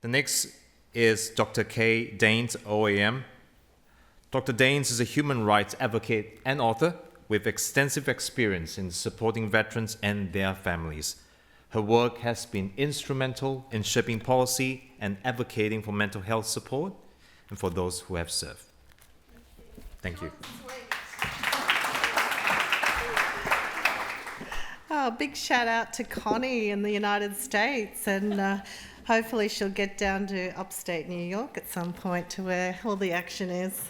The next is Dr. Kay Danes OAM. Dr. Danes is a human rights advocate and author with extensive experience in supporting veterans and their families. Her work has been instrumental in shaping policy and advocating for mental health support and for those who have served. Thank you. Oh, big shout out to Connie in the United States, and hopefully she'll get down to upstate New York at some point to where all the action is.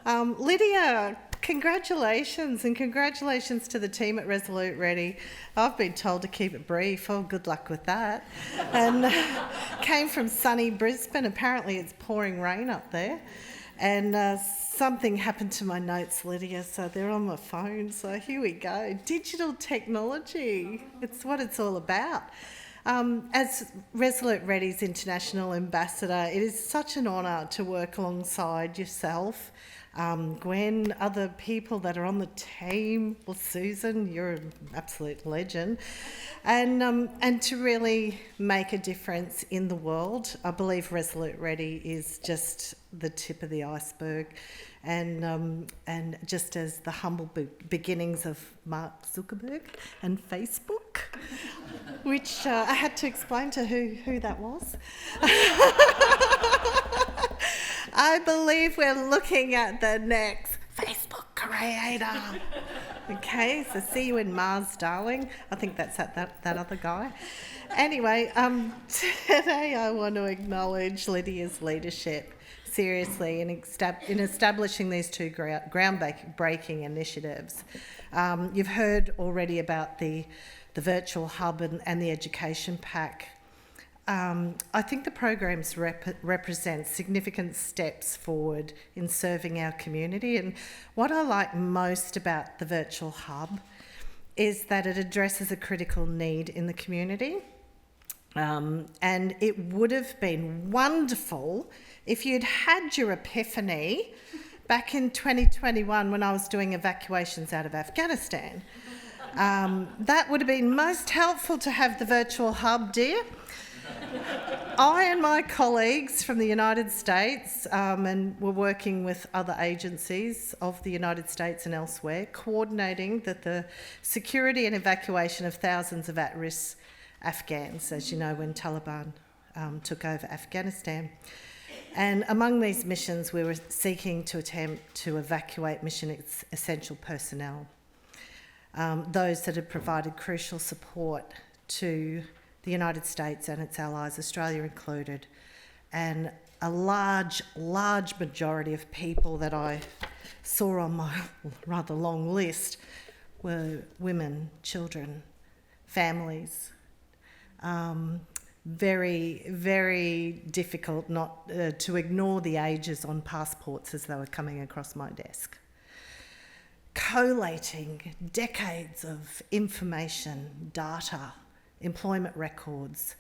Lydia, congratulations, and congratulations to the team at Resolute Ready. I've been told to keep it brief. Oh, good luck with that. And came from sunny Brisbane. Apparently it's pouring rain up there. And something happened to my notes, Lydia, so they're on my phone. So here we go. Digital technology. It's what it's all about. As Resolute Ready's International Ambassador, it is such an honour to work alongside yourself, Gwen, other people that are on the team. Well, Susan, you're an absolute legend. And to really make a difference in the world. I believe Resolute Ready is just the tip of the iceberg. And just as the humble beginnings of Mark Zuckerberg and Facebook, which I had to explain to who that was. I believe we're looking at the next Facebook creator. Okay, so see you in Mars, darling. I think that's that other guy. Anyway, today I want to acknowledge Lydia's leadership seriously in establishing these two groundbreaking initiatives. You've heard already about the virtual hub and the education pack. I think the programs represent significant steps forward in serving our community, and what I like most about the virtual hub is that it addresses a critical need in the community. And it would have been wonderful if you'd had your epiphany back in 2021 when I was doing evacuations out of Afghanistan. That would have been most helpful to have the virtual hub, dear. I and my colleagues from the United States, and we're working with other agencies of the United States and elsewhere, coordinating the security and evacuation of thousands of at-risk Afghans, as you know, when Taliban took over Afghanistan. And among these missions, we were seeking to attempt to evacuate mission essential personnel, those that had provided crucial support to the United States and its allies, Australia included, and a large majority of people that I saw on my rather long list were women, children, families. Very, very difficult not to ignore the ages on passports as they were coming across my desk. Collating decades of information, data, employment records,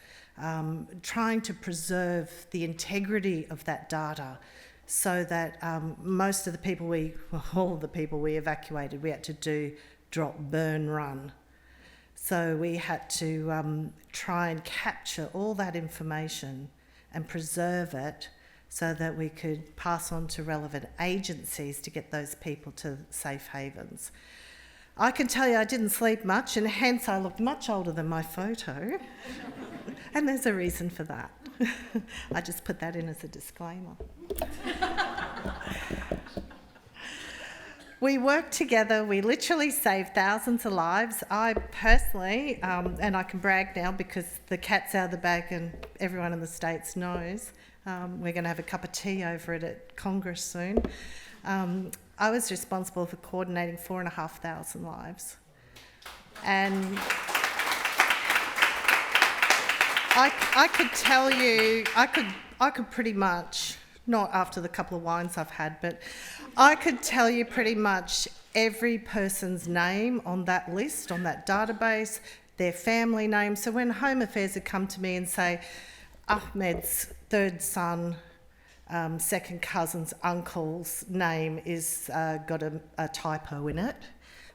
trying to preserve the integrity of that data so that all of the people we evacuated, we had to do drop, burn, run. So we had to try and capture all that information and preserve it so that we could pass on to relevant agencies to get those people to safe havens. I can tell you I didn't sleep much, and hence I looked much older than my photo. And there's a reason for that. I just put that in as a disclaimer. We worked together, we literally saved thousands of lives. I personally, and I can brag now because the cat's out of the bag and everyone in the States knows, we're going to have a cup of tea over it at Congress soon. I was responsible for coordinating 4,500 lives. And I could tell you, I could pretty much, not after the couple of wines I've had, but I could tell you pretty much every person's name on that list, on that database, their family name. So when Home Affairs would come to me and say, Ahmed's third son, second cousin's uncle's name is got a typo in it,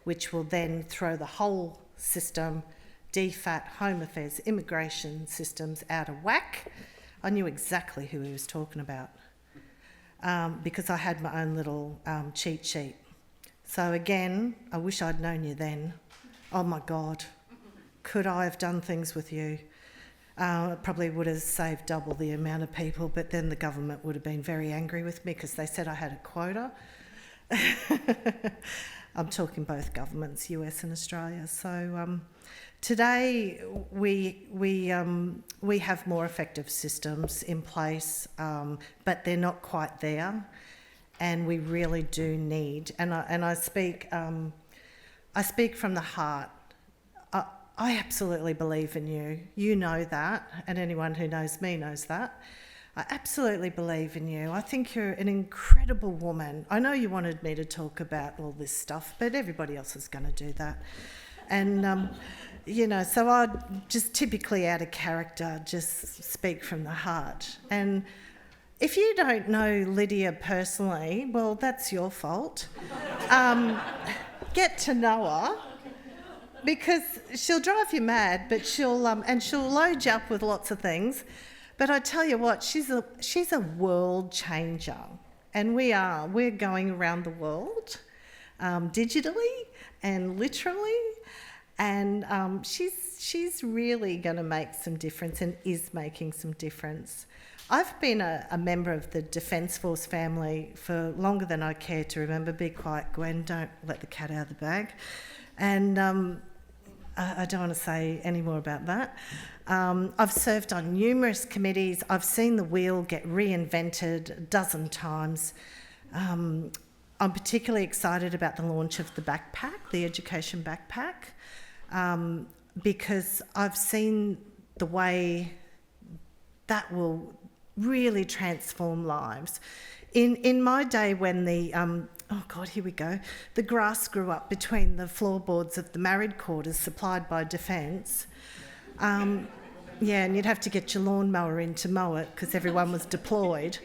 which will then throw the whole system, DFAT, Home Affairs, immigration systems out of whack. I knew exactly who he was talking about because I had my own little cheat sheet. So again, I wish I'd known you then. Oh my God, could I have done things with you? It probably would have saved double the amount of people, but then the government would have been very angry with me because they said I had a quota. I'm talking both governments, US and Australia. So today we have more effective systems in place, but they're not quite there, and we really do need. And I speak from the heart. I absolutely believe in you. You know that, and anyone who knows me knows that. I absolutely believe in you. I think you're an incredible woman. I know you wanted me to talk about all this stuff, but everybody else is going to do that. And, so I just typically out of character just speak from the heart. And if you don't know Lydia personally, well, that's your fault. Get to know her. Because she'll drive you mad, but she'll load you up with lots of things. But I tell you what, she's a world changer, and we're going around the world, digitally and literally, and she's really going to make some difference and is making some difference. I've been a member of the Defence Force family for longer than I care to remember. Be quiet, Gwen. Don't let the cat out of the bag. And I don't want to say any more about that. I've served on numerous committees. I've seen the wheel get reinvented a dozen times. I'm particularly excited about the launch of the backpack, the education backpack, because I've seen the way that will really transform lives. In my day when here we go. The grass grew up between the floorboards of the married quarters supplied by Defence. And you'd have to get your lawnmower in to mow it because everyone was deployed.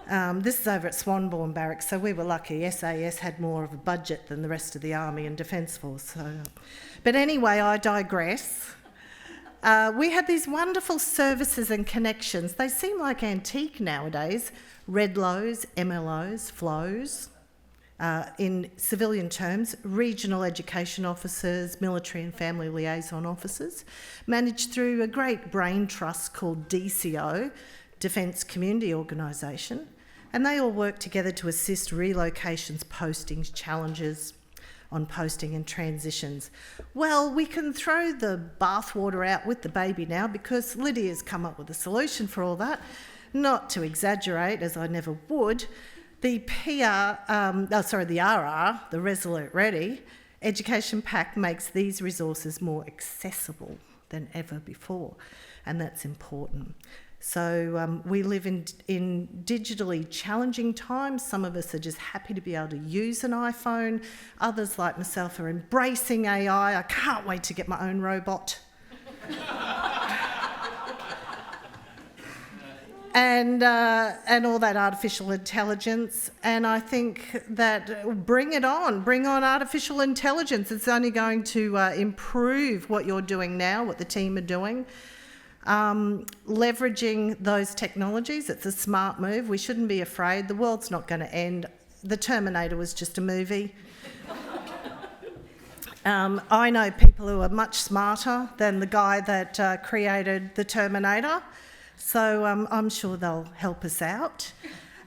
This is over at Swanbourne Barracks, so we were lucky. SAS had more of a budget than the rest of the Army and Defence Force. But anyway, I digress. We had these wonderful services and connections. They seem like antique nowadays. Redlows, MLOs, flows. In civilian terms, regional education officers, military and family liaison officers, managed through a great brain trust called DCO, Defence Community Organisation, and they all work together to assist relocations, postings, challenges on posting and transitions. Well, we can throw the bathwater out with the baby now because Lydia's come up with a solution for all that. Not to exaggerate, as I never would, the RR, the Resolute Ready Education Pack makes these resources more accessible than ever before, and that's important. So we live in digitally challenging times. Some of us are just happy to be able to use an iPhone. Others, like myself, are embracing AI. I can't wait to get my own robot. And all that artificial intelligence. And I think that bring on artificial intelligence. It's only going to improve what you're doing now, what the team are doing. Leveraging those technologies, it's a smart move. We shouldn't be afraid. The world's not going to end. The Terminator was just a movie. I know people who are much smarter than the guy that created the Terminator. So I'm sure they'll help us out.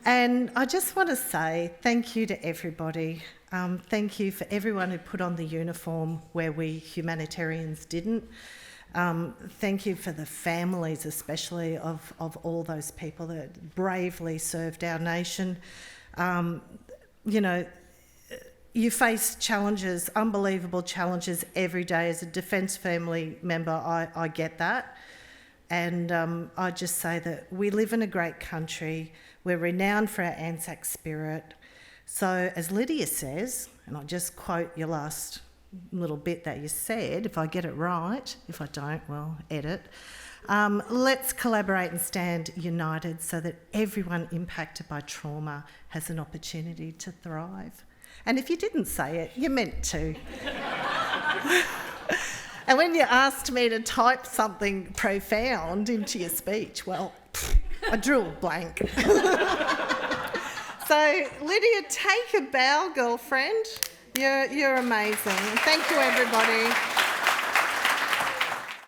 And I just want to say thank you to everybody. Thank you for everyone who put on the uniform where we humanitarians didn't. Thank you for the families, especially of all those people that bravely served our nation. You face challenges, unbelievable challenges every day. As a Defence family member, I get that. And I just say that we live in a great country. We're renowned for our Anzac spirit. So as Lydia says, and I'll just quote your last little bit that you said, if I get it right, if I don't, well, edit. Let's collaborate and stand united so that everyone impacted by trauma has an opportunity to thrive. And if you didn't say it, you meant to. And when you asked me to type something profound into your speech, well, I drew a blank. So, Lydia, take a bow, girlfriend. You're amazing. Thank you, everybody.